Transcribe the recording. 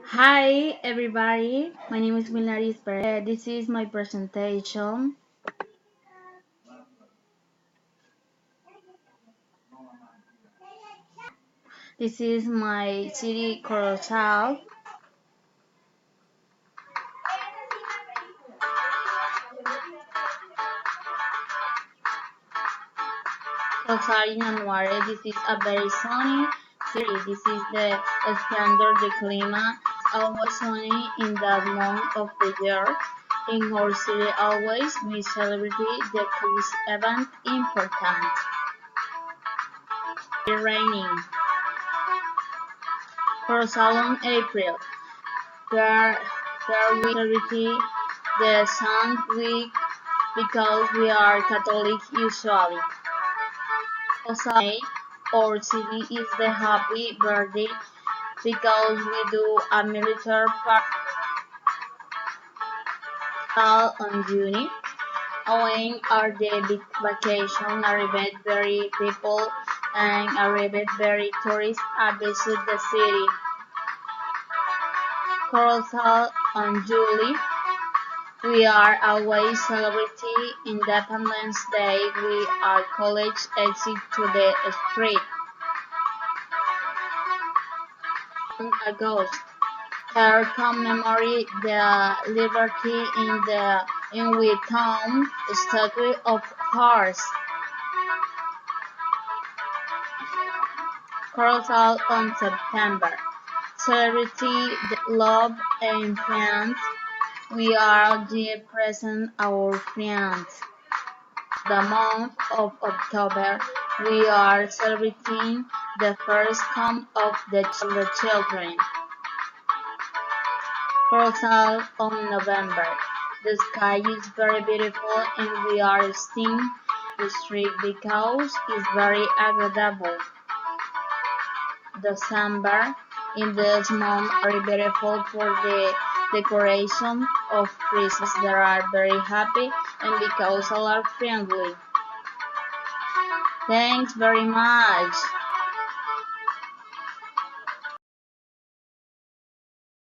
Hi everybody, my name is Milnaris Perez. This is my presentation. This is my city Corozal. Corozal in January. This is a very sunny city. This is the standard de clima. It's always sunny in that month of the year. In our city always we celebrate the cruise event important. It's raining. Corozal in April. There, there we celebrate the Saint Week because we are Catholic usually. Also, our city is the happy birthday because we do a military party on June. When are the big vacation arrived very people and arrived very tourists visit the city. Corozal on July. We are always celebrating Independence Day. We are college exit to the street. In August, here commemorate the liberty in we town statue of horse. Corozal on September. Celebrity the love and friends. We are the present our friends. The month of October, we are celebrating the first come of the children. Corozal on November. The sky is very beautiful and we are staying the street because it's very agreeable. December in this month are beautiful for the decoration of Christmas. They are very happy and because all are friendly. Thanks very much.